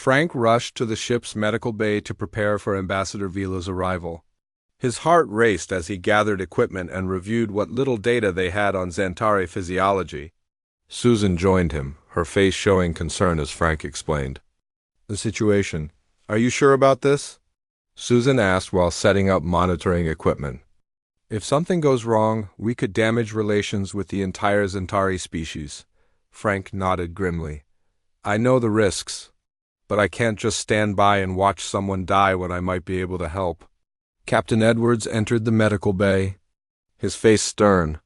Frank rushed to the ship's medical bay to prepare for Ambassador Vila's arrival. His heart raced as he gathered equipment and reviewed what little data they had on Xantari physiology. Susan joined him, her face showing concern as Frank explained. "The situation. Are you sure about this?" Susan asked while setting up monitoring equipment. "If something goes wrong, we could damage relations with the entire Xantari species." Frank nodded grimly. "I know the risks, but I can't just stand by and watch someone die when I might be able to help." Captain Edwards entered the medical bay, his face stern.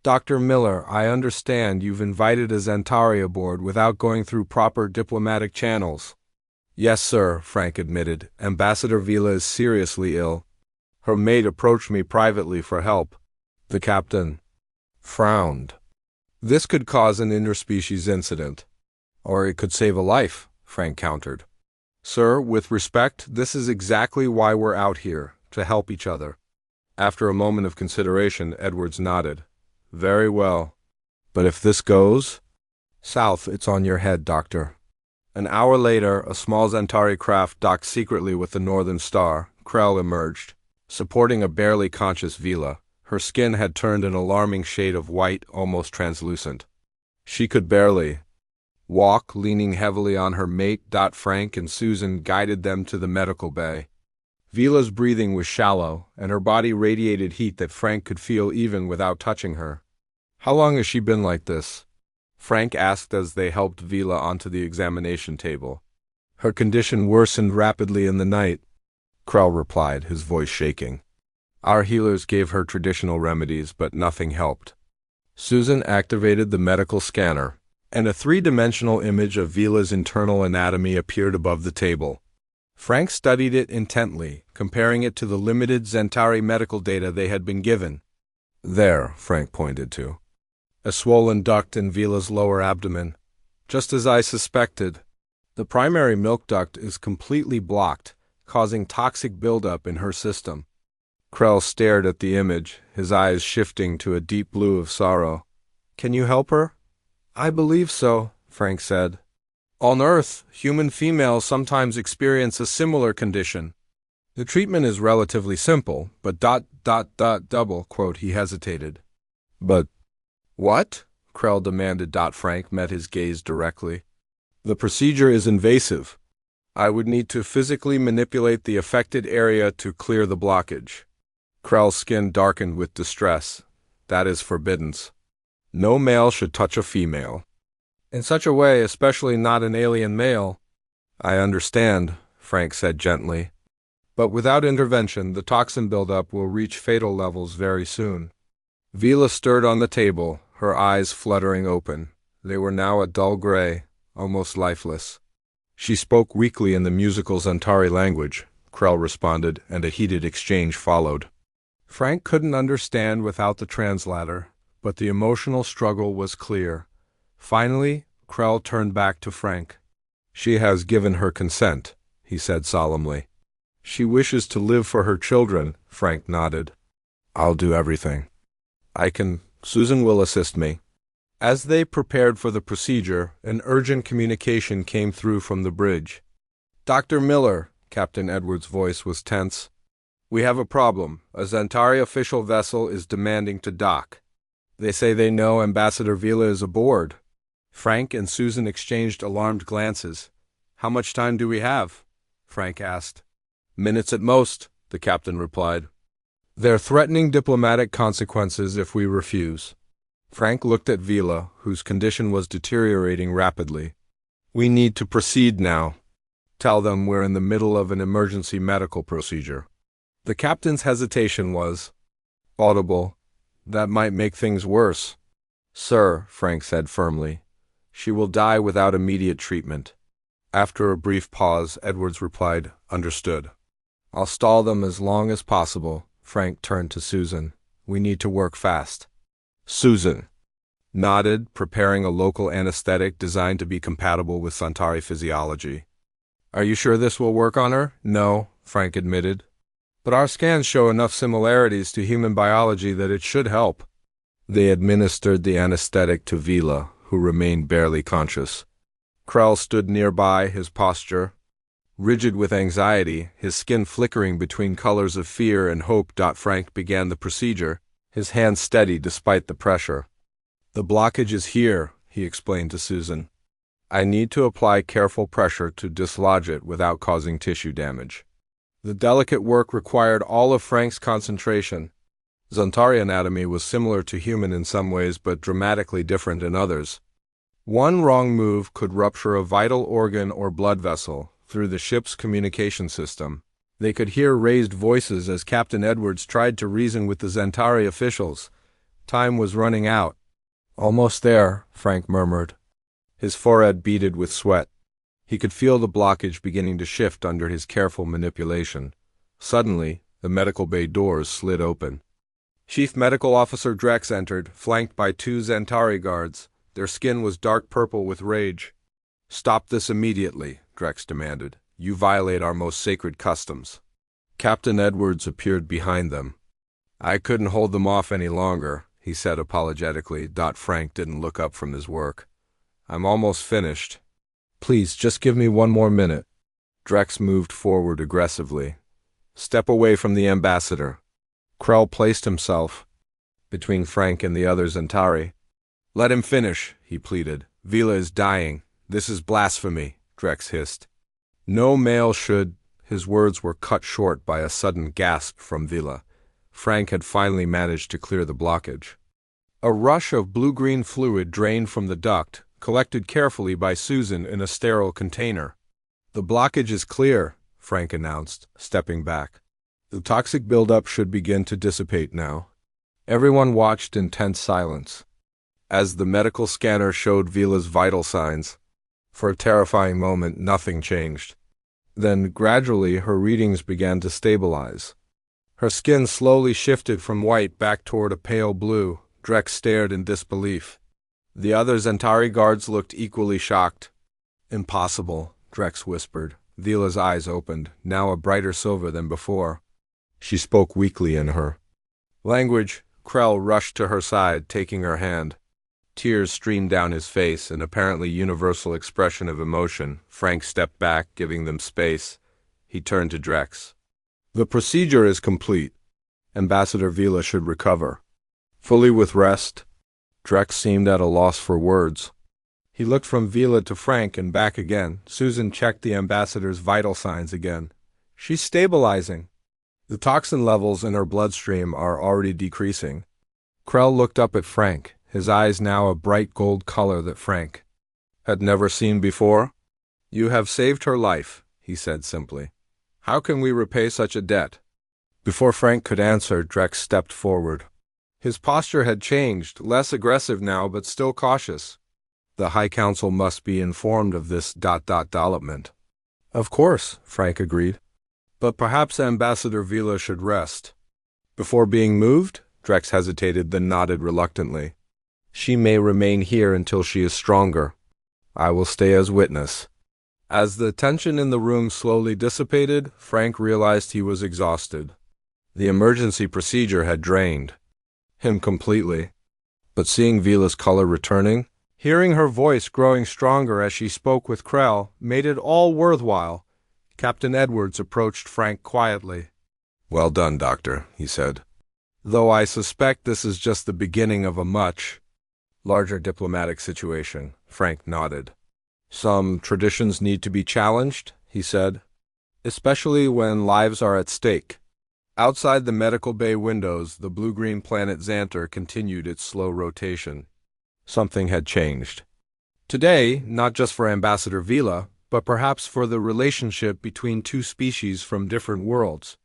"Dr. Miller, I understand you've invited a Xantari aboard without going through proper diplomatic channels." "Yes, sir," Frank admitted. "Ambassador Vila is seriously ill. Her mate approached me privately for help." The captain frowned. "This could cause an interspecies incident. Or it could save a life," Frank countered. "Sir, with respect, this is exactly why we're out here, to help each other." After a moment of consideration, Edwards nodded. "Very well. But if this goes south, it's on your head, Doctor." An hour later, a small Xantari craft docked secretly with the Northern Star. Krell emerged, supporting a barely conscious Vila. Her skin had turned an alarming shade of white, almost translucent. She could barely walk, leaning heavily on her mate. Frank and Susan guided them to the medical bay. Vila's breathing was shallow, and her body radiated heat that Frank could feel even without touching her. "How long has she been like this?" Frank asked as they helped Vila onto the examination table. "Her condition worsened rapidly in the night," Krell replied, his voice shaking. "Our healers gave her traditional remedies, but nothing helped." Susan activated the medical scanner, and a three-dimensional image of Vila's internal anatomy appeared above the table. Frank studied it intently, comparing it to the limited Xantari medical data they had been given. "There," Frank pointed to. "A swollen duct in Vila's lower abdomen. Just as I suspected. The primary milk duct is completely blocked, causing toxic buildup in her system." Krell stared at the image, his eyes shifting to a deep blue of sorrow. "Can you help her?" "I believe so," Frank said. "On Earth, human females sometimes experience a similar condition. The treatment is relatively simple, but ... double quote, he hesitated. "But what?" Krell demanded. Frank met his gaze directly. "The procedure is invasive. I would need to physically manipulate the affected area to clear the blockage." Krell's skin darkened with distress. "That is forbidden. No male should touch a female. In such a way, especially not an alien male." "I understand," Frank said gently. "But without intervention, the toxin buildup will reach fatal levels very soon." Vila stirred on the table, her eyes fluttering open. They were now a dull gray, almost lifeless. She spoke weakly in the musical Xantari language, Krell responded, and a heated exchange followed. Frank couldn't understand without the translator, but the emotional struggle was clear. Finally, Krell turned back to Frank. "She has given her consent," he said solemnly. "She wishes to live for her children," Frank nodded. "I'll do everything. Susan will assist me." As they prepared for the procedure, an urgent communication came through from the bridge. "Dr. Miller," Captain Edwards' voice was tense. "We have a problem. A Xantari official vessel is demanding to dock. They say they know Ambassador Vila is aboard." Frank and Susan exchanged alarmed glances. "How much time do we have?" Frank asked. "Minutes at most," the captain replied. "They're threatening diplomatic consequences if we refuse." Frank looked at Vila, whose condition was deteriorating rapidly. "We need to proceed now. Tell them we're in the middle of an emergency medical procedure." The captain's hesitation was audible. "That might make things worse." "Sir," Frank said firmly, "she will die without immediate treatment." After a brief pause, Edwards replied, "Understood." "I'll stall them as long as possible." Frank turned to Susan. "We need to work fast." Susan nodded, preparing a local anesthetic designed to be compatible with Xantari physiology. "Are you sure this will work on her?" "No," Frank admitted. "But our scans show enough similarities to human biology that it should help." They administered the anesthetic to Vila, who remained barely conscious. Krell stood nearby, his posture Rigid with anxiety, his skin flickering between colors of fear and hope. Frank began the procedure, his hands steady despite the pressure. "The blockage is here," he explained to Susan. "I need to apply careful pressure to dislodge it without causing tissue damage." The delicate work required all of Frank's concentration. Zantari anatomy was similar to human in some ways but dramatically different in others. One wrong move could rupture a vital organ or blood vessel. Through the ship's communication system, they could hear raised voices as Captain Edwards tried to reason with the Zantari officials. Time was running out. "Almost there," Frank murmured. His forehead beaded with sweat. He could feel the blockage beginning to shift under his careful manipulation. Suddenly, the medical bay doors slid open. Chief Medical Officer Drex entered, flanked by 2 Zantari guards. Their skin was dark purple with rage. "Stop this immediately," Drex demanded. "You violate our most sacred customs." Captain Edwards appeared behind them. "I couldn't hold them off any longer," he said apologetically. Frank didn't look up from his work. "I'm almost finished. Please, just give me one more minute." Drex moved forward aggressively. "Step away from the ambassador." Krell placed himself between Frank and the other Zantari. "Let him finish," he pleaded. "Vila is dying. This is blasphemy," Drex hissed. "No male should—" His words were cut short by a sudden gasp from Vila. Frank had finally managed to clear the blockage. A rush of blue-green fluid drained from the duct, collected carefully by Susan in a sterile container. "The blockage is clear," Frank announced, stepping back. "The toxic buildup should begin to dissipate now." Everyone watched in tense silence as the medical scanner showed Vila's vital signs. For a terrifying moment, nothing changed. Then, gradually, her readings began to stabilize. Her skin slowly shifted from white back toward a pale blue. Drex stared in disbelief. The other Zantari guards looked equally shocked. "Impossible," Drex whispered. Vila's eyes opened, now a brighter silver than before. She spoke weakly in her language. Krell rushed to her side, taking her hand. Tears streamed down his face, an apparently universal expression of emotion. Frank stepped back, giving them space. He turned to Drex. "The procedure is complete. Ambassador Vila should recover fully with rest." Drex seemed at a loss for words. He looked from Vila to Frank and back again. Susan checked the ambassador's vital signs again. "She's stabilizing. The toxin levels in her bloodstream are already decreasing." Krell looked up at Frank, his eyes now a bright gold color that Frank had never seen before. "You have saved her life," he said simply. "How can we repay such a debt?" Before Frank could answer, Drex stepped forward. His posture had changed, less aggressive now but still cautious. "The High Council must be informed of this development." "Of course," Frank agreed. "But perhaps Ambassador Vila should rest." "Before being moved?" Drex hesitated, then nodded reluctantly. "She may remain here until she is stronger. I will stay as witness." As the tension in the room slowly dissipated, Frank realized he was exhausted. The emergency procedure had drained him completely. But seeing Vila's color returning, hearing her voice growing stronger as she spoke with Krell, made it all worthwhile. Captain Edwards approached Frank quietly. "Well done, Doctor," he said. "Though I suspect this is just the beginning of a much larger diplomatic situation." Frank nodded. "Some traditions need to be challenged," he said, "especially when lives are at stake." Outside the medical bay windows, the blue-green planet Xantar continued its slow rotation. Something had changed. Today, not just for Ambassador Vila, but perhaps for the relationship between two species from different worlds.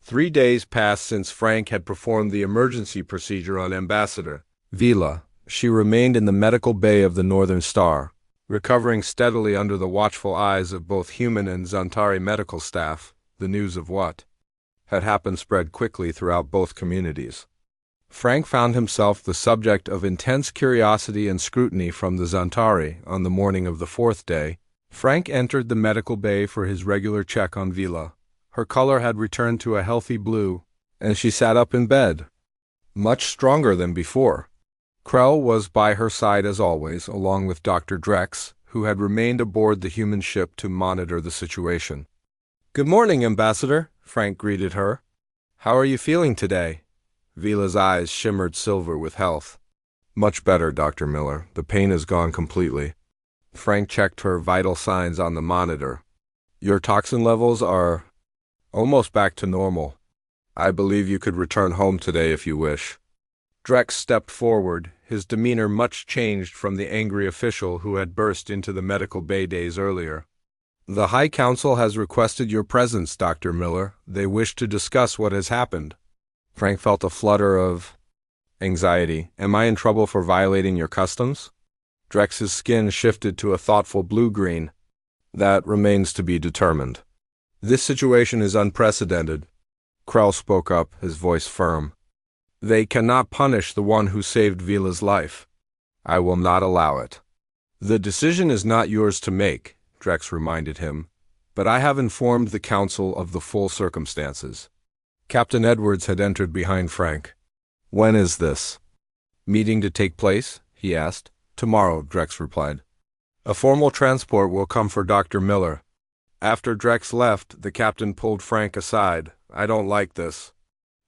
3 days passed since Frank had performed the emergency procedure on Ambassador Vila. She remained in the medical bay of the Northern Star, recovering steadily under the watchful eyes of both human and Zantari medical staff. The news of what had happened spread quickly throughout both communities. Frank found himself the subject of intense curiosity and scrutiny from the Zantari. On the morning of the 4th day, Frank entered the medical bay for his regular check on Vila. Her color had returned to a healthy blue, and she sat up in bed, much stronger than before. Krell was by her side as always, along with Dr. Drex, who had remained aboard the human ship to monitor the situation. "Good morning, Ambassador," Frank greeted her. "How are you feeling today?" Vila's eyes shimmered silver with health. "Much better, Dr. Miller. The pain is gone completely." Frank checked her vital signs on the monitor. "Your toxin levels are almost back to normal. I believe you could return home today if you wish." Drex stepped forward, his demeanor much changed from the angry official who had burst into the medical bay days earlier. "The High Council has requested your presence, Dr. Miller. They wish to discuss what has happened." Frank felt a flutter of anxiety. "Am I in trouble for violating your customs?" Drex's skin shifted to a thoughtful blue-green. "That remains to be determined. This situation is unprecedented." Krell spoke up, his voice firm. "They cannot punish the one who saved Vila's life. I will not allow it." "The decision is not yours to make," Drex reminded him, "but I have informed the Council of the full circumstances." Captain Edwards had entered behind Frank. "When is this meeting to take place?" he asked. "Tomorrow," Drex replied. "A formal transport will come for Dr. Miller." After Drex left, the captain pulled Frank aside. "I don't like this."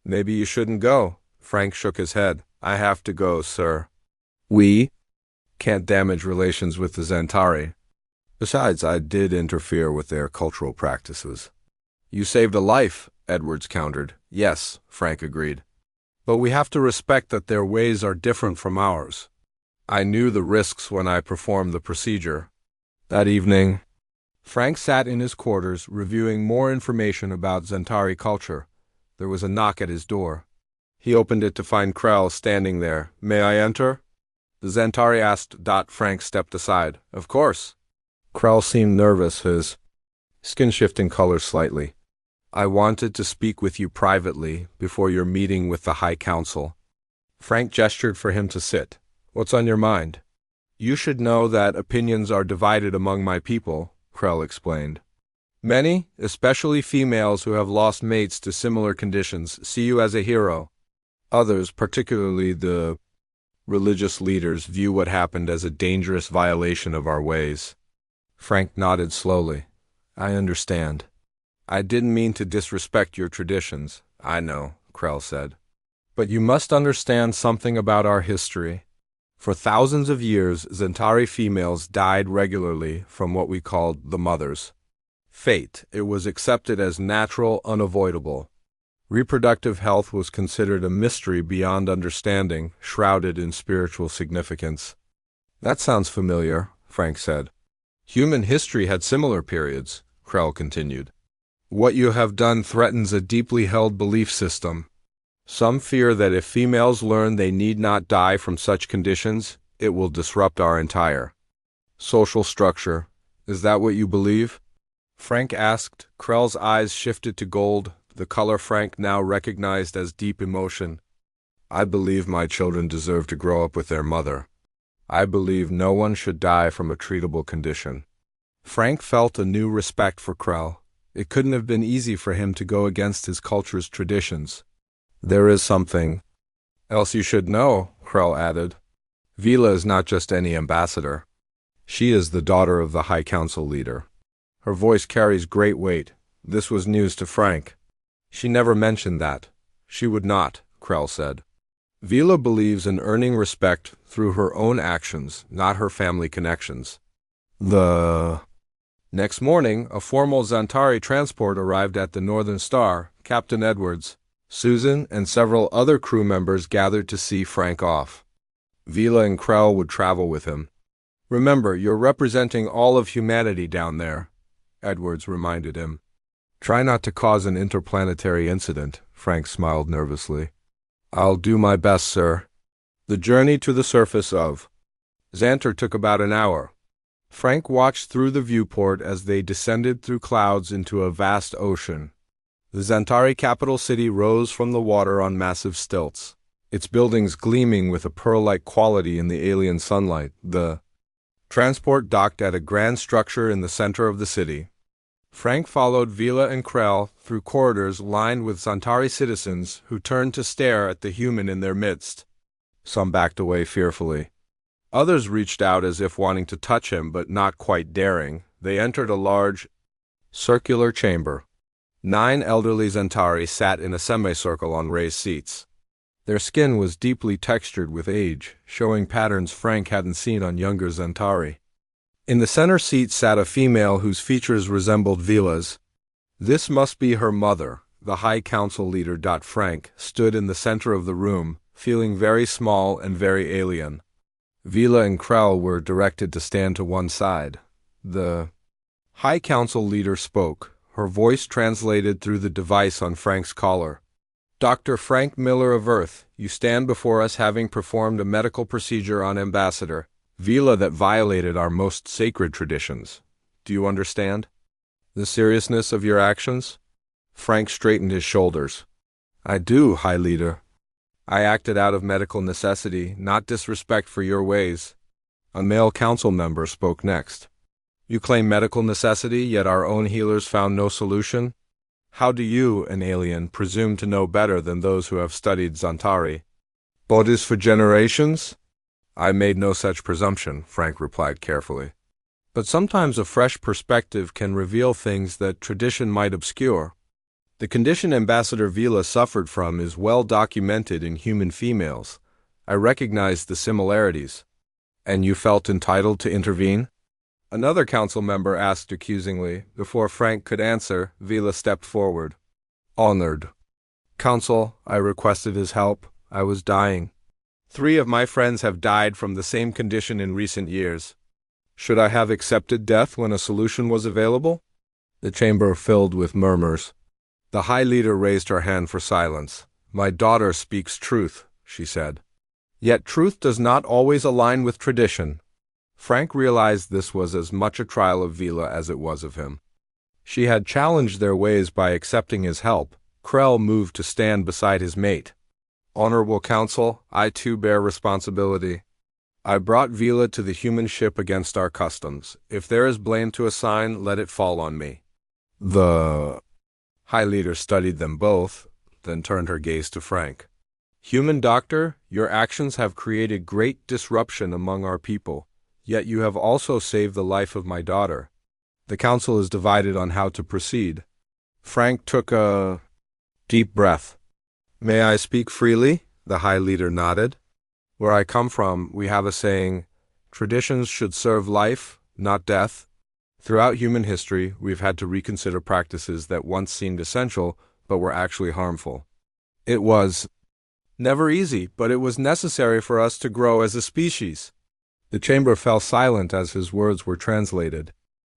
"Maybe you shouldn't go." Frank shook his head. "I have to go, sir. We can't damage relations with the Zantari. Besides, I did interfere with their cultural practices." "You saved a life," Edwards countered. "Yes," Frank agreed. "But we have to respect that their ways are different from ours. I knew the risks when I performed the procedure." That evening, Frank sat in his quarters, reviewing more information about Zantari culture. There was a knock at his door. He opened it to find Krell standing there. "May I enter?" the Zantari asked. Frank stepped aside. "Of course." Krell seemed nervous, his skin shifting color slightly. "I wanted to speak with you privately before your meeting with the High Council." Frank gestured for him to sit. "What's on your mind?" "You should know that opinions are divided among my people," Krell explained. "Many, especially females who have lost mates to similar conditions, see you as a hero. Others, particularly the religious leaders, view what happened as a dangerous violation of our ways." Frank nodded slowly. "I understand. I didn't mean to disrespect your traditions." "I know," Krell said. "But you must understand something about our history. For thousands of years, Zantari females died regularly from what we called the mothers. Fate. It was accepted as natural, unavoidable. Reproductive health was considered a mystery beyond understanding, shrouded in spiritual significance." "That sounds familiar," Frank said. "Human history had similar periods," Krell continued. "What you have done threatens a deeply held belief system. Some fear that if females learn they need not die from such conditions, it will disrupt our entire social structure. Is that what you believe?" Frank asked. Krell's eyes shifted to gold, the color Frank now recognized as deep emotion. "I believe my children deserve to grow up with their mother. I believe no one should die from a treatable condition." Frank felt a new respect for Krell. It couldn't have been easy for him to go against his culture's traditions. "There is something else you should know," Krell added. "Vila is not just any ambassador. She is the daughter of the High Council leader." Her voice carries great weight. This was news to Frank. "She never mentioned that." "She would not," Krell said. "Vila believes in earning respect through her own actions, not her family connections." The next morning, a formal Zantari transport arrived at the Northern Star. Captain Edwards, Susan, and several other crew members gathered to see Frank off. Vila and Krell would travel with him. "Remember, you're representing all of humanity down there," Edwards reminded him. "Try not to cause an interplanetary incident," Frank smiled nervously. "I'll do my best, sir." The journey to the surface of Xantar took about an hour. Frank watched through the viewport as they descended through clouds into a vast ocean. The Zantari capital city rose from the water on massive stilts, its buildings gleaming with a pearl-like quality in the alien sunlight. The transport docked at a grand structure in the center of the city. Frank followed Vila and Krell through corridors lined with Zantari citizens who turned to stare at the human in their midst. Some backed away fearfully. Others reached out as if wanting to touch him but not quite daring. They entered a large, circular chamber. 9 elderly Zentari sat in a semicircle on raised seats. Their skin was deeply textured with age, showing patterns Frank hadn't seen on younger Zentari. In the center seat sat a female whose features resembled Vila's. This must be her mother. The High Council leader. Frank stood in the center of the room, feeling very small and very alien. Vila and Krell were directed to stand to one side. The High Council leader spoke, her voice translated through the device on Frank's collar. Dr. Frank Miller of Earth, you stand before us having performed a medical procedure on Ambassador Vila that violated our most sacred traditions. Do you understand the seriousness of your actions? Frank straightened his shoulders. I do, High Leader. I acted out of medical necessity, not disrespect for your ways. A male council member spoke next. You claim medical necessity, yet our own healers found no solution? How do you, an alien, presume to know better than those who have studied Zantari? Bodies for generations? I made no such presumption, Frank replied carefully. But sometimes a fresh perspective can reveal things that tradition might obscure. The condition Ambassador Vila suffered from is well documented in human females. I recognized the similarities. And you felt entitled to intervene? Another council member asked accusingly. Before Frank could answer, Vila stepped forward. Honored. Council, I requested his help. I was dying. 3 of my friends have died from the same condition in recent years. Should I have accepted death when a solution was available? The chamber filled with murmurs. The High Leader raised her hand for silence. My daughter speaks truth, she said. Yet truth does not always align with tradition. Frank realized this was as much a trial of Vila as it was of him. She had challenged their ways by accepting his help. Krell moved to stand beside his mate. Honorable Council, I too bear responsibility. I brought Vila to the human ship against our customs. If there is blame to assign, let it fall on me. The High Leader studied them both, then turned her gaze to Frank. Human Doctor, your actions have created great disruption among our people, yet you have also saved the life of my daughter. The council is divided on how to proceed. Frank took a deep breath. May I speak freely? The High Leader nodded. Where I come from, we have a saying, traditions should serve life, not death. Throughout human history, we've had to reconsider practices that once seemed essential, but were actually harmful. It was never easy, but it was necessary for us to grow as a species. The chamber fell silent as his words were translated.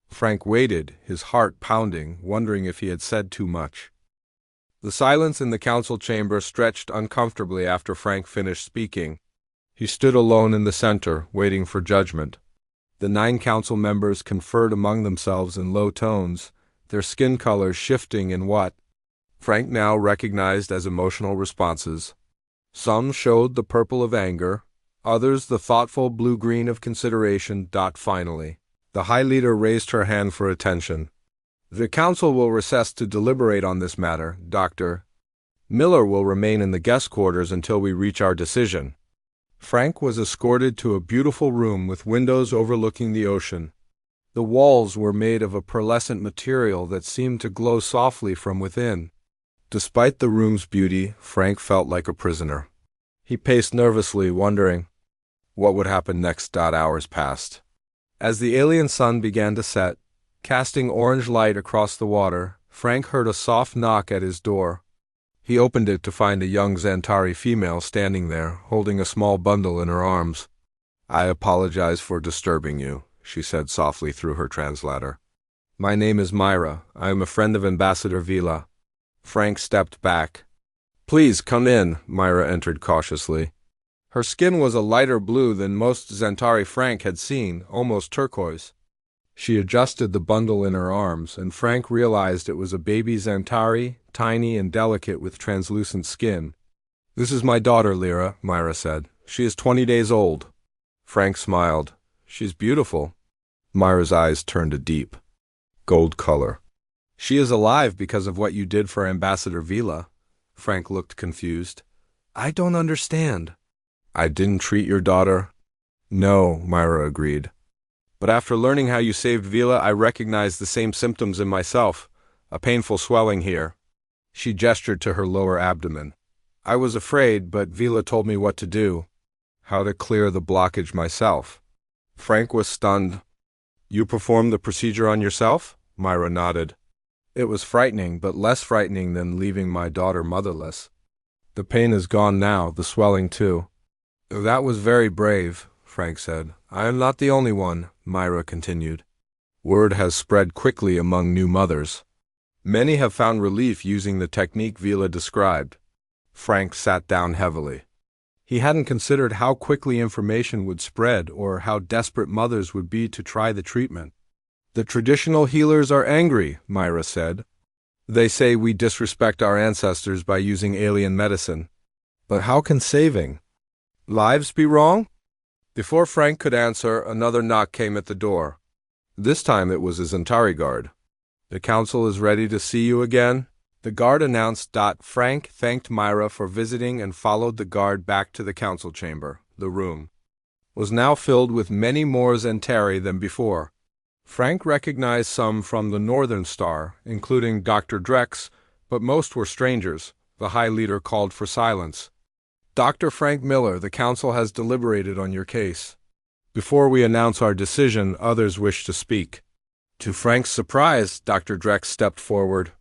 Frank waited, his heart pounding, wondering if he had said too much. The silence in the council chamber stretched uncomfortably after Frank finished speaking. He stood alone in the center, waiting for judgment. The 9 council members conferred among themselves in low tones, their skin colors shifting in what Frank now recognized as emotional responses. Some showed the purple of anger, others the thoughtful blue-green of consideration. Finally, the High Leader raised her hand for attention. The council will recess to deliberate on this matter. Dr. Miller will remain in the guest quarters until we reach our decision. Frank was escorted to a beautiful room with windows overlooking the ocean. The walls were made of a pearlescent material that seemed to glow softly from within. Despite the room's beauty, Frank felt like a prisoner. He paced nervously, wondering what would happen next. Hours passed. As the alien sun began to set, casting orange light across the water, Frank heard a soft knock at his door. He opened it to find a young Zantari female standing there, holding a small bundle in her arms. I apologize for disturbing you, she said softly through her translator. My name is Myra. I am a friend of Ambassador Vila. Frank stepped back. Please come in, Myra entered cautiously. Her skin was a lighter blue than most Zantari Frank had seen, almost turquoise. She adjusted the bundle in her arms, and Frank realized it was a baby Zantari, tiny and delicate with translucent skin. This is my daughter, Lyra, Myra said. She is 20 days old. Frank smiled. She's beautiful. Myra's eyes turned a deep gold color. She is alive because of what you did for Ambassador Vila. Frank looked confused. I don't understand. I didn't treat your daughter No, Myra agreed. But after learning how you saved Vila, I recognized the same symptoms in myself. A painful swelling here. She gestured to her lower abdomen. I was afraid, but Vila told me what to do. How to clear the blockage myself. Frank was stunned. You performed the procedure on yourself? Myra nodded. It was frightening, but less frightening than leaving my daughter motherless. The pain is gone now, the swelling too. That was very brave, Frank said. I am not the only one, Myra continued. Word has spread quickly among new mothers. Many have found relief using the technique Vila described. Frank sat down heavily. He hadn't considered how quickly information would spread or how desperate mothers would be to try the treatment. The traditional healers are angry, Myra said. They say we disrespect our ancestors by using alien medicine. But how can saving lives be wrong? Before Frank could answer, another knock came at the door. This time it was a Zentari guard. The council is ready to see you again, the guard announced. Frank thanked Myra for visiting and followed the guard back to the council chamber. The room was now filled with many more Zentari than before. Frank recognized some from the Northern Star, including Dr. Drex, but most were strangers. The High Leader called for silence. Dr. Frank Miller, the council has deliberated on your case. Before we announce our decision, others wish to speak. To Frank's surprise, Dr. Drex stepped forward.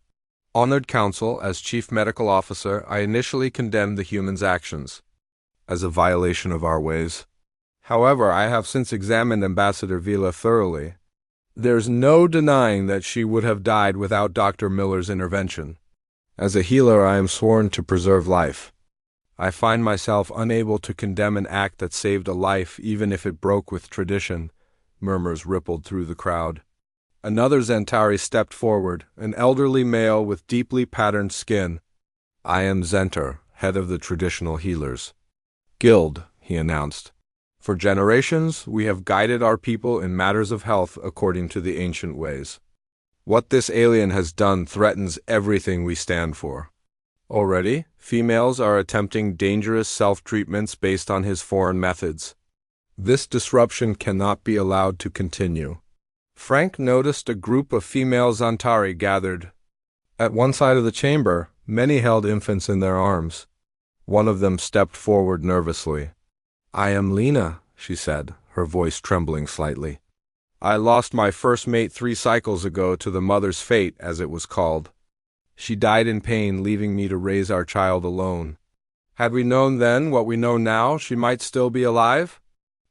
Honored Council, as Chief Medical Officer, I initially condemned the humans' actions as a violation of our ways. However, I have since examined Ambassador Vila thoroughly. There's no denying that she would have died without Dr. Miller's intervention. As a healer, I am sworn to preserve life. I find myself unable to condemn an act that saved a life, even if it broke with tradition. Murmurs rippled through the crowd. Another Zentari stepped forward, an elderly male with deeply patterned skin. I am Zenter, head of the traditional healers guild, he announced. For generations, we have guided our people in matters of health according to the ancient ways. What this alien has done threatens everything we stand for. Already, females are attempting dangerous self-treatments based on his foreign methods. This disruption cannot be allowed to continue. Frank noticed a group of female Zentari gathered. At one side of the chamber, many held infants in their arms. One of them stepped forward nervously. I am Lena, she said, her voice trembling slightly. I lost my first mate 3 cycles ago to the mother's fate, as it was called. She died in pain, leaving me to raise our child alone. Had we known then what we know now, she might still be alive?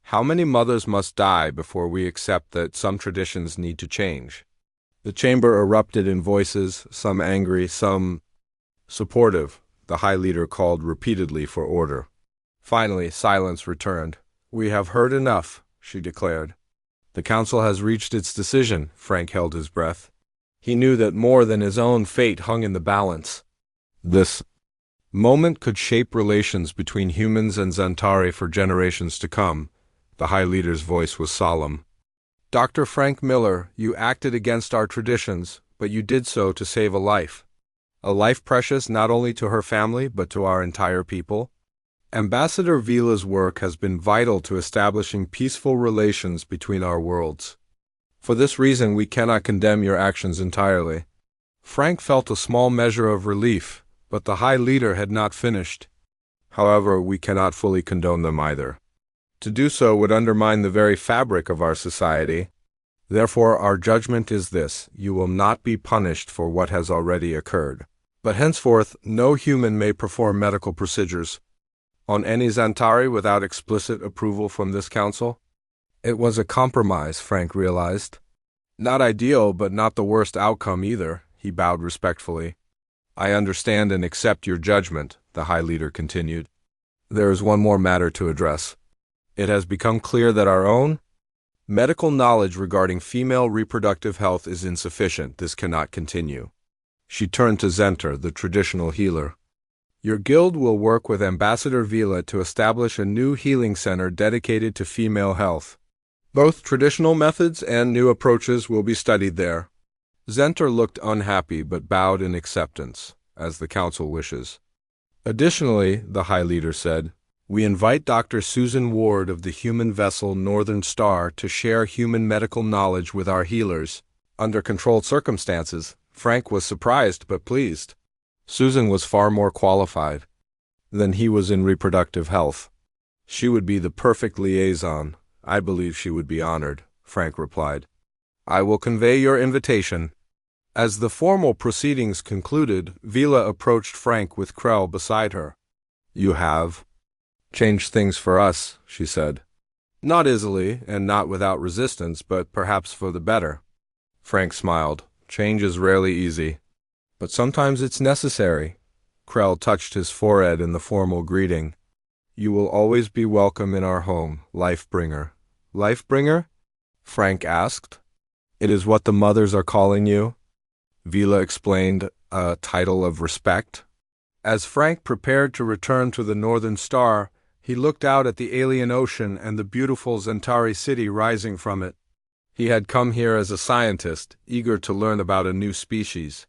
How many mothers must die before we accept that some traditions need to change? The chamber erupted in voices, some angry, some supportive. The High Leader called repeatedly for order. Finally, silence returned. We have heard enough, she declared. The council has reached its decision. Frank held his breath. He knew that more than his own fate hung in the balance. This moment could shape relations between humans and Zentari for generations to come. The High Leader's voice was solemn. Dr. Frank Miller, you acted against our traditions, but you did so to save a life. A life precious not only to her family, but to our entire people. Ambassador Vila's work has been vital to establishing peaceful relations between our worlds. For this reason, we cannot condemn your actions entirely. Frank felt a small measure of relief, but the High Leader had not finished. However, we cannot fully condone them either. To do so would undermine the very fabric of our society. Therefore, our judgment is this: you will not be punished for what has already occurred. But henceforth, no human may perform medical procedures on any Zentari without explicit approval from this council. It was a compromise, Frank realized. Not ideal, but not the worst outcome either, he bowed respectfully. I understand and accept your judgment, the High Leader continued. There is one more matter to address. It has become clear that our own medical knowledge regarding female reproductive health is insufficient. This cannot continue. She turned to Zenter, the traditional healer. Your guild will work with Ambassador Vila to establish a new healing center dedicated to female health. Both traditional methods and new approaches will be studied there. Zenter looked unhappy but bowed in acceptance, as the council wishes. Additionally, the High Leader said, We invite Dr. Susan Ward of the human vessel Northern Star to share human medical knowledge with our healers. Under controlled circumstances, Frank was surprised but pleased. Susan was far more qualified than he was in reproductive health. She would be the perfect liaison. I believe she would be honored, Frank replied. I will convey your invitation. As the formal proceedings concluded, Vila approached Frank with Krell beside her. You have changed things for us, she said. Not easily, and not without resistance, but perhaps for the better. Frank smiled. Change is rarely easy, but sometimes it's necessary. Krell touched his forehead in the formal greeting. You will always be welcome in our home, Lifebringer. Lifebringer? Frank asked. It is what the mothers are calling you? Vila explained, a title of respect. As Frank prepared to return to the Northern Star, he looked out at the alien ocean and the beautiful Zentari city rising from it. He had come here as a scientist, eager to learn about a new species.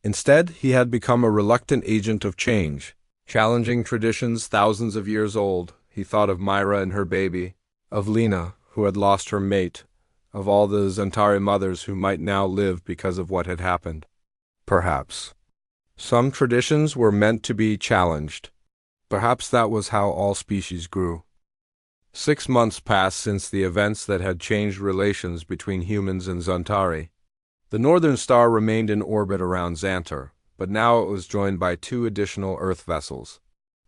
Instead, he had become a reluctant agent of change, challenging traditions thousands of years old. He thought of Myra and her baby, of Lena, who had lost her mate, of all the Zentari mothers who might now live because of what had happened. Perhaps some traditions were meant to be challenged. Perhaps that was how all species grew. 6 months passed since the events that had changed relations between humans and Zentari. The Northern Star remained in orbit around Xantar, but now it was joined by 2 additional Earth vessels.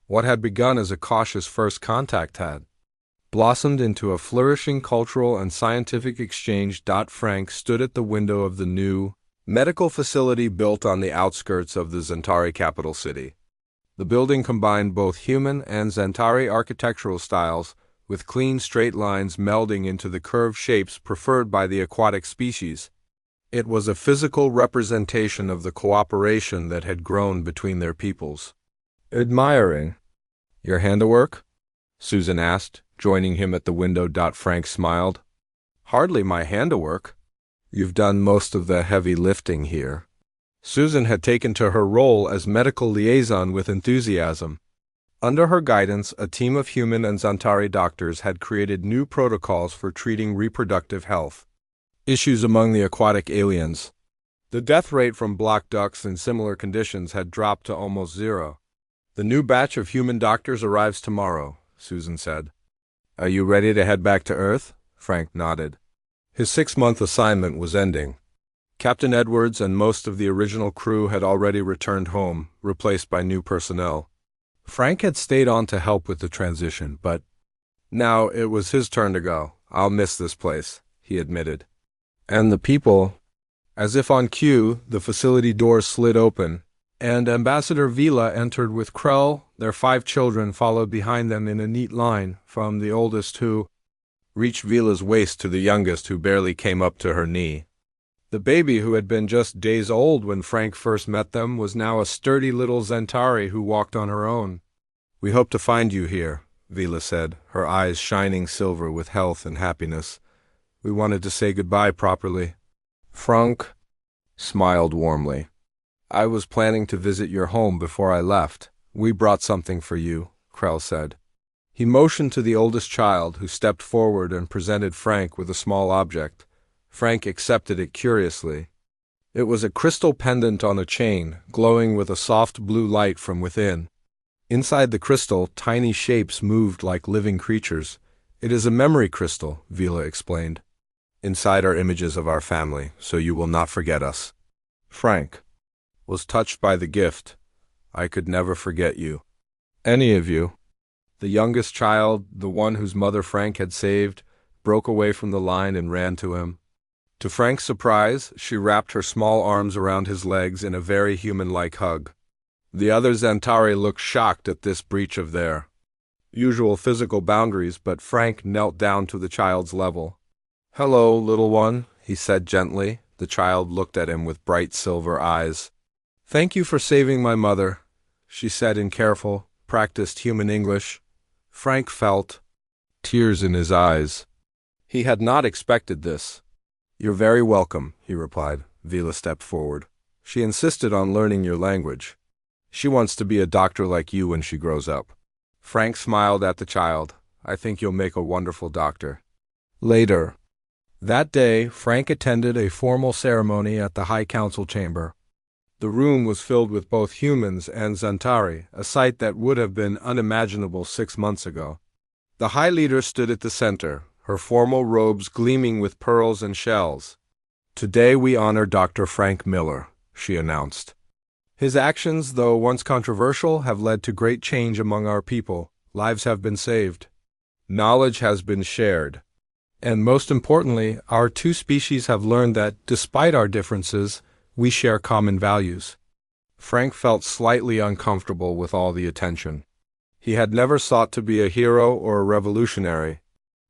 What had begun as a cautious first contact had blossomed into a flourishing cultural and scientific exchange. Frank stood at the window of the new medical facility built on the outskirts of the Zentari capital city. The building combined both human and Zentari architectural styles, with clean straight lines melding into the curved shapes preferred by the aquatic species. It was a physical representation of the cooperation that had grown between their peoples. Admiring. Your handiwork? Susan asked, joining him at the window. Frank smiled. Hardly my handiwork. You've done most of the heavy lifting here. Susan had taken to her role as medical liaison with enthusiasm. Under her guidance, a team of human and Zentari doctors had created new protocols for treating reproductive health issues among the aquatic aliens. The death rate from blocked ducts in similar conditions had dropped to almost 0. The new batch of human doctors arrives tomorrow, Susan said. Are you ready to head back to Earth? Frank nodded. His 6-month assignment was ending. Captain Edwards and most of the original crew had already returned home, replaced by new personnel. Frank had stayed on to help with the transition, but now it was his turn to go. I'll miss this place, he admitted. And the people. As if on cue, the facility doors slid open, and Ambassador Vila entered with Krell. Their 5 children followed behind them in a neat line, from the oldest who reached Vila's waist to the youngest who barely came up to her knee. The baby, who had been just days old when Frank first met them, was now a sturdy little Zentari who walked on her own. We hope to find you here, Vila said, her eyes shining silver with health and happiness. We wanted to say goodbye properly. Frank smiled warmly. I was planning to visit your home before I left. We brought something for you, Krell said. He motioned to the oldest child, who stepped forward and presented Frank with a small object. Frank accepted it curiously. It was a crystal pendant on a chain, glowing with a soft blue light from within. Inside the crystal, tiny shapes moved like living creatures. It is a memory crystal, Vila explained. Inside are images of our family, so you will not forget us. Frank was touched by the gift. I could never forget you. Any of you. The youngest child, the one whose mother Frank had saved, broke away from the line and ran to him. To Frank's surprise, she wrapped her small arms around his legs in a very human-like hug. The other Zentari looked shocked at this breach of their usual physical boundaries, but Frank knelt down to the child's level. Hello, little one, he said gently. The child looked at him with bright silver eyes. Thank you for saving my mother, she said in careful, practiced human English. Frank felt tears in his eyes. He had not expected this. You're very welcome, he replied. Vila stepped forward. She insisted on learning your language. She wants to be a doctor like you when she grows up. Frank smiled at the child. I think you'll make a wonderful doctor. Later. That day, Frank attended a formal ceremony at the High Council chamber. The room was filled with both humans and Zantari, a sight that would have been unimaginable 6 months ago. The High Leader stood at the center, her formal robes gleaming with pearls and shells. Today we honor Dr. Frank Miller, she announced. His actions, though once controversial, have led to great change among our people. Lives have been saved. Knowledge has been shared. And most importantly, our two species have learned that, despite our differences, we share common values. Frank felt slightly uncomfortable with all the attention. He had never sought to be a hero or a revolutionary.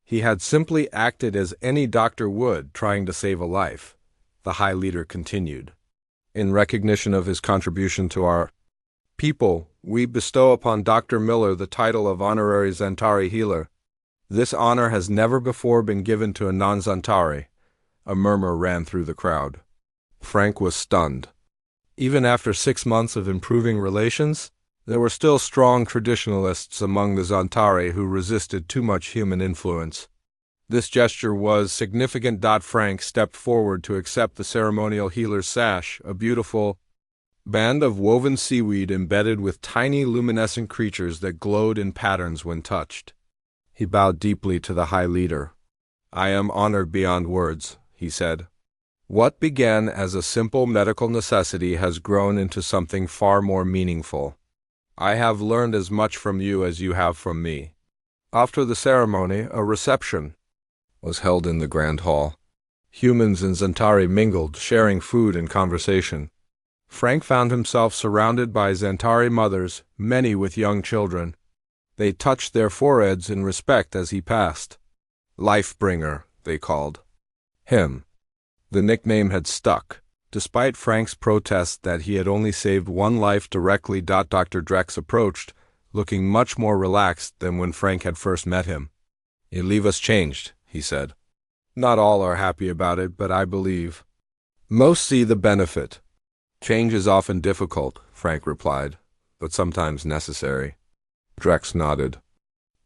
He had simply acted as any doctor would, trying to save a life, the High Leader continued. In recognition of his contribution to our people, we bestow upon Dr. Miller the title of Honorary Zantari Healer. This honor has never before been given to a non-Zantari. A murmur ran through the crowd. Frank was stunned. Even after 6 months of improving relations, there were still strong traditionalists among the Zantari who resisted too much human influence. This gesture was significant. Frank stepped forward to accept the ceremonial healer's sash, a beautiful band of woven seaweed embedded with tiny luminescent creatures that glowed in patterns when touched. He bowed deeply to the High Leader. I am honored beyond words, he said. What began as a simple medical necessity has grown into something far more meaningful. I have learned as much from you as you have from me. After the ceremony, a reception was held in the Grand Hall. Humans and Zantari mingled, sharing food and conversation. Frank found himself surrounded by Zantari mothers, many with young children. They touched their foreheads in respect as he passed. Life-bringer, they called him. The nickname had stuck, despite Frank's protest that he had only saved one life directly. Dr. Drex approached, looking much more relaxed than when Frank had first met him. You leave us changed, he said. Not all are happy about it, but I believe most see the benefit. Change is often difficult, Frank replied, but sometimes necessary. Drex nodded.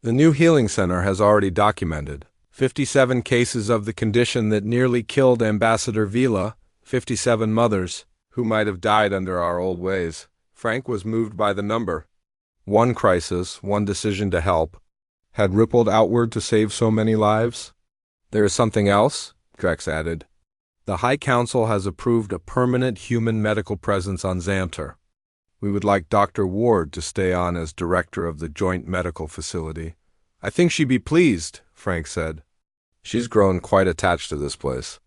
The new healing center has already documented 57 cases of the condition that nearly killed Ambassador Vila, 57 mothers, who might have died under our old ways. Frank was moved by the number. One crisis, one decision to help, had rippled outward to save so many lives. There is something else, Drex added. The High Council has approved a permanent human medical presence on Xantar. We would like Dr. Ward to stay on as director of the Joint Medical Facility. I think she'd be pleased, Frank said. She's grown quite attached to this place.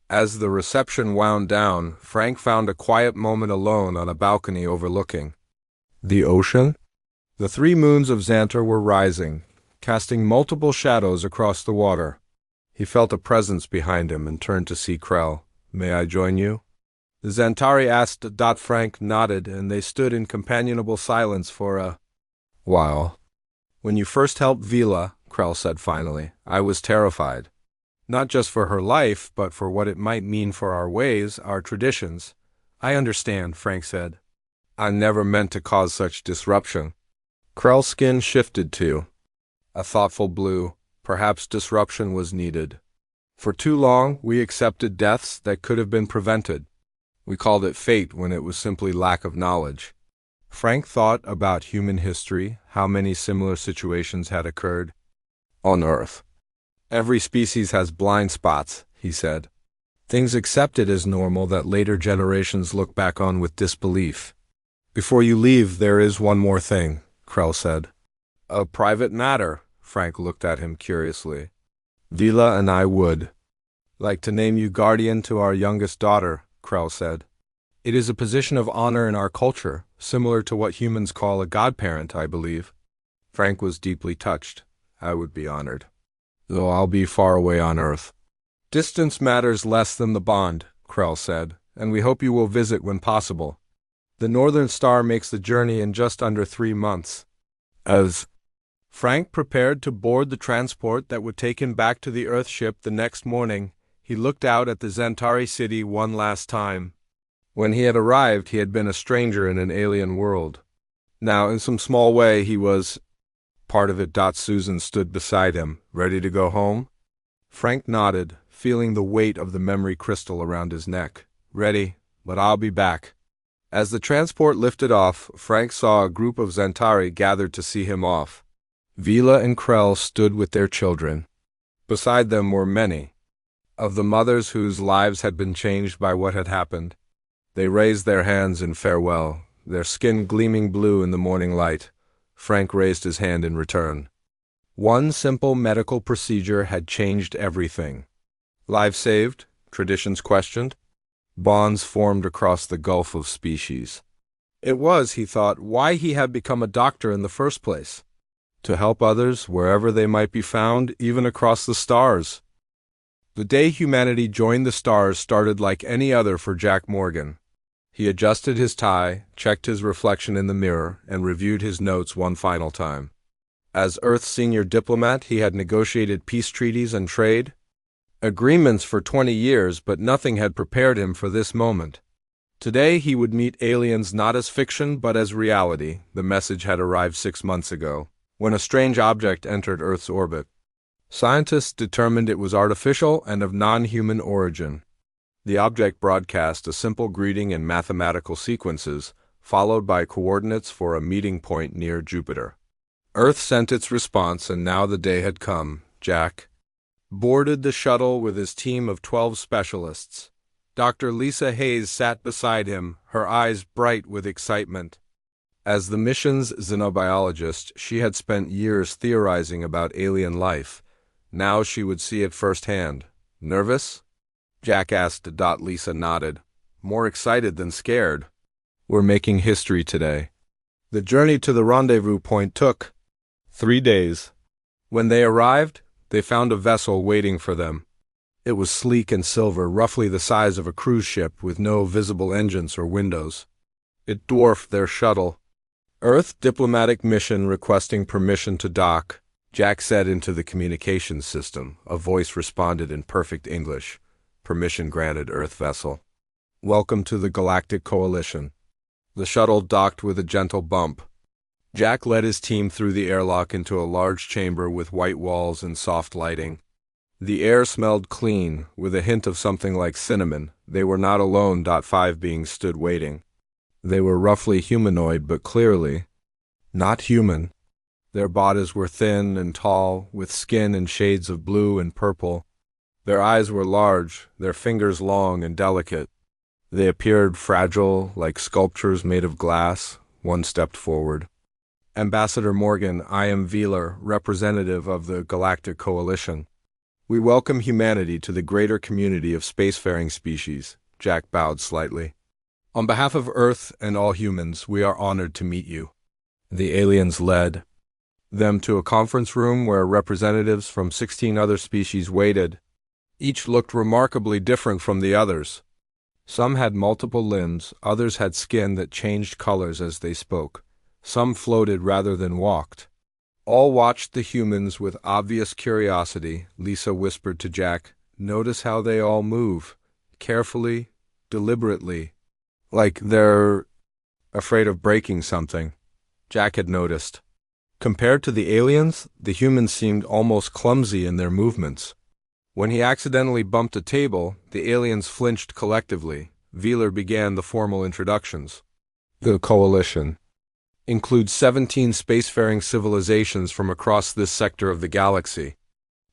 As the reception wound down, Frank found a quiet moment alone on a balcony overlooking the ocean. The 3 moons of Xantar were rising, casting multiple shadows across the water. He felt a presence behind him and turned to see Krell. May I join you? The Zantari asked. Frank nodded, and they stood in companionable silence for a while. When you first helped Vila, Krell said finally, I was terrified. Not just for her life, but for what it might mean for our ways, our traditions. I understand, Frank said. I never meant to cause such disruption. Krell's skin shifted to a thoughtful blue. Perhaps disruption was needed. For too long, we accepted deaths that could have been prevented. We called it fate when it was simply lack of knowledge. Frank thought about human history, how many similar situations had occurred on Earth. Every species has blind spots, he said. Things accepted as normal that later generations look back on with disbelief. Before you leave, there is one more thing, Krell said. A private matter. Frank looked at him curiously. Vila and I would like to name you guardian to our youngest daughter, Krell said. It is a position of honor in our culture, similar to what humans call a godparent, I believe. Frank was deeply touched. I would be honored, though I'll be far away on Earth. Distance matters less than the bond, Krell said, and we hope you will visit when possible. The Northern Star makes the journey in just under 3 months. As Frank prepared to board the transport that would take him back to the Earthship the next morning, he looked out at the Xantari city one last time. When he had arrived, he had been a stranger in an alien world. Now, in some small way, he was part of it. Susan stood beside him. Ready to go home? Frank nodded, feeling the weight of the memory crystal around his neck. Ready, but I'll be back. As the transport lifted off, Frank saw a group of Zentari gathered to see him off. Vila and Krell stood with their children. Beside them were many of the mothers whose lives had been changed by what had happened. They raised their hands in farewell, their skin gleaming blue in the morning light. Frank raised his hand in return. One simple medical procedure had changed everything. Lives saved, traditions questioned, bonds formed across the gulf of species. It was, he thought, why he had become a doctor in the first place. To help others wherever they might be found, even across the stars. The day humanity joined the stars started like any other for Jack Morgan. He adjusted his tie, checked his reflection in the mirror, and reviewed his notes one final time. As Earth's senior diplomat, he had negotiated peace treaties and trade agreements for 20 years, but nothing had prepared him for this moment. Today he would meet aliens not as fiction but as reality. The message had arrived 6 months ago, when a strange object entered Earth's orbit. Scientists determined it was artificial and of non-human origin. The object broadcast a simple greeting in mathematical sequences, followed by coordinates for a meeting point near Jupiter. Earth sent its response, and now the day had come. Jack boarded the shuttle with his team of 12 specialists. Dr. Lisa Hayes sat beside him, her eyes bright with excitement. As the mission's xenobiologist, she had spent years theorizing about alien life. Now she would see it firsthand. Nervous? Jack asked. Lisa nodded. More excited than scared. We're making history today. The journey to the rendezvous point took 3 days. When they arrived, they found a vessel waiting for them. It was sleek and silver, roughly the size of a cruise ship, with no visible engines or windows. It dwarfed their shuttle. Earth diplomatic mission requesting permission to dock, Jack said into the communications system. A voice responded in perfect English. Permission granted, Earth vessel. Welcome to the Galactic Coalition. The shuttle docked with a gentle bump. Jack led his team through the airlock into a large chamber with white walls and soft lighting. The air smelled clean, with a hint of something like cinnamon. They were not alone. 5 beings stood waiting. They were roughly humanoid, but clearly not human. Their bodies were thin and tall, with skin in shades of blue and purple. Their eyes were large, their fingers long and delicate. They appeared fragile, like sculptures made of glass. One stepped forward. Ambassador Morgan, I am Veeler, representative of the Galactic Coalition. We welcome humanity to the greater community of spacefaring species. Jack bowed slightly. On behalf of Earth and all humans, we are honored to meet you. The aliens led them to a conference room where representatives from 16 other species waited. Each looked remarkably different from the others. Some had multiple limbs, others had skin that changed colors as they spoke. Some floated rather than walked. All watched the humans with obvious curiosity. Lisa whispered to Jack, "Notice how they all move. Carefully, deliberately. Like they're afraid of breaking something." Jack had noticed. Compared to the aliens, the humans seemed almost clumsy in their movements. When he accidentally bumped a table, the aliens flinched collectively. Veeler began the formal introductions. The Coalition includes 17 spacefaring civilizations from across this sector of the galaxy.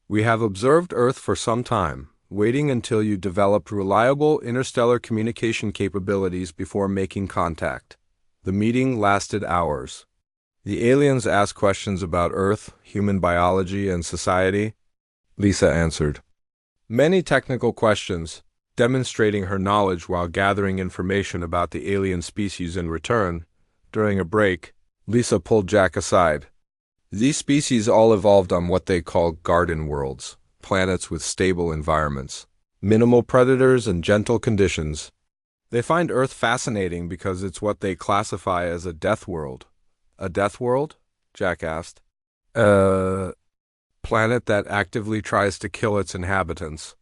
We have observed Earth for some time, waiting until you developed reliable interstellar communication capabilities before making contact. The meeting lasted hours. The aliens asked questions about Earth, human biology, and society. Lisa answered many technical questions, demonstrating her knowledge while gathering information about the alien species in return. During a break, Lisa pulled Jack aside. These species all evolved on what they call garden worlds, planets with stable environments, minimal predators, and gentle conditions. They find Earth fascinating because it's what they classify as a death world. A death world? Jack asked. Planet that actively tries to kill its inhabitants.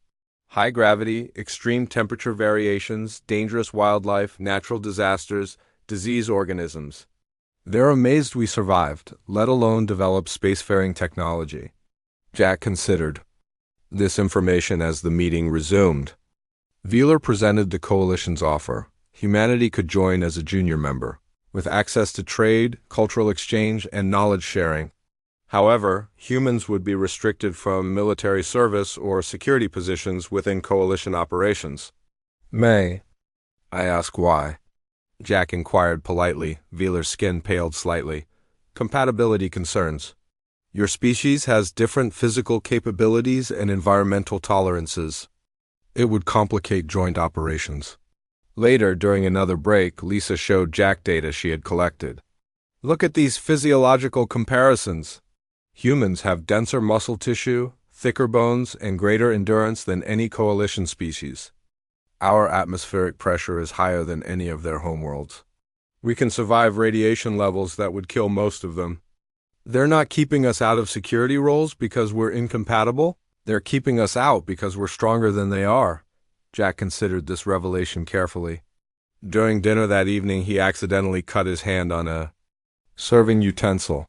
High gravity, extreme temperature variations, dangerous wildlife, natural disasters, disease organisms. They're amazed we survived, let alone develop spacefaring technology. Jack considered this information as the meeting resumed. Wheeler presented the Coalition's offer. Humanity could join as a junior member, with access to trade, cultural exchange, and knowledge sharing. However, humans would be restricted from military service or security positions within Coalition operations. May I ask why? Jack inquired politely. Wheeler's skin paled slightly. Compatibility concerns. Your species has different physical capabilities and environmental tolerances. It would complicate joint operations. Later, during another break, Lisa showed Jack data she had collected. Look at these physiological comparisons. Humans have denser muscle tissue, thicker bones, and greater endurance than any Coalition species. Our atmospheric pressure is higher than any of their homeworlds. We can survive radiation levels that would kill most of them. They're not keeping us out of security roles because we're incompatible. They're keeping us out because we're stronger than they are. Jack considered this revelation carefully. During dinner that evening, he accidentally cut his hand on a serving utensil.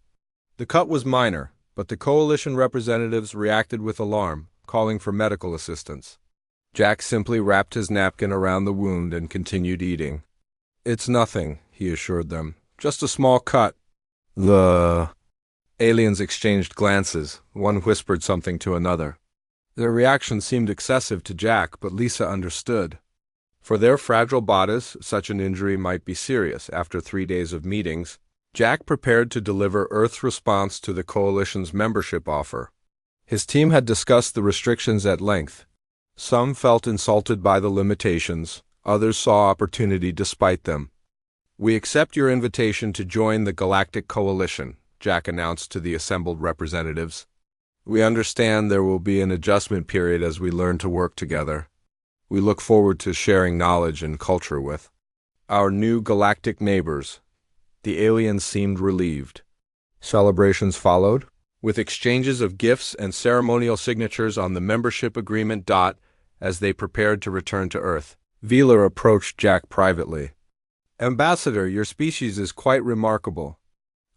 The cut was minor, but the Coalition representatives reacted with alarm, calling for medical assistance. Jack simply wrapped his napkin around the wound and continued eating. It's nothing, he assured them. Just a small cut. The aliens exchanged glances. One whispered something to another. Their reaction seemed excessive to Jack, but Lisa understood. For their fragile bodies, such an injury might be serious. After 3 days of meetings, Jack prepared to deliver Earth's response to the Coalition's membership offer. His team had discussed the restrictions at length. Some felt insulted by the limitations, others saw opportunity despite them. We accept your invitation to join the Galactic Coalition, Jack announced to the assembled representatives. We understand there will be an adjustment period as we learn to work together. We look forward to sharing knowledge and culture with our new galactic neighbors. The aliens seemed relieved. Celebrations followed, with exchanges of gifts and ceremonial signatures on the membership agreement. As they prepared to return to Earth, Wheeler approached Jack privately. Ambassador, your species is quite remarkable.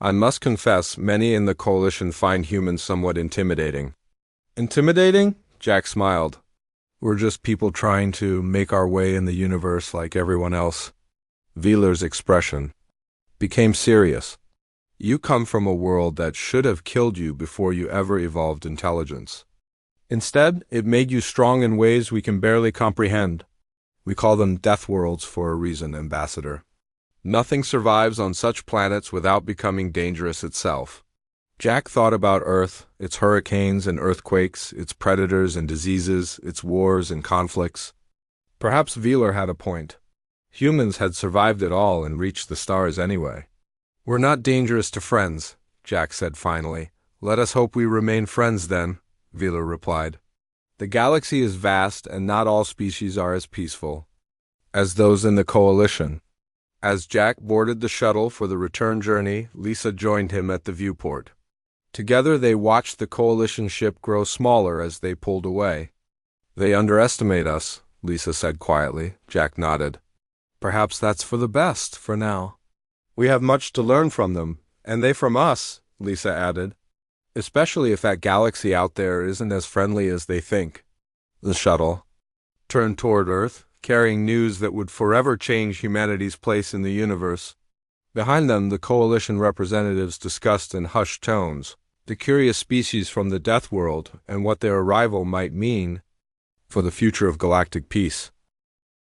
I must confess, many in the Coalition find humans somewhat intimidating. Intimidating? Jack smiled. We're just people trying to make our way in the universe like everyone else. Wheeler's expression became serious. You come from a world that should have killed you before you ever evolved intelligence. Instead, it made you strong in ways we can barely comprehend. We call them death worlds for a reason, Ambassador. Nothing survives on such planets without becoming dangerous itself. Jack thought about Earth, its hurricanes and earthquakes, its predators and diseases, its wars and conflicts. Perhaps Wheeler had a point. Humans had survived it all and reached the stars anyway. We're not dangerous to friends, Jack said finally. Let us hope we remain friends then, Wheeler replied. The galaxy is vast and not all species are as peaceful as those in the Coalition. As Jack boarded the shuttle for the return journey, Lisa joined him at the viewport. Together they watched the Coalition ship grow smaller as they pulled away. They underestimate us, Lisa said quietly. Jack nodded. Perhaps that's for the best, for now. We have much to learn from them, and they from us, Lisa added. Especially if that galaxy out there isn't as friendly as they think. The shuttle turned toward Earth, carrying news that would forever change humanity's place in the universe. Behind them, the Coalition representatives discussed in hushed tones the curious species from the Death World and what their arrival might mean for the future of galactic peace.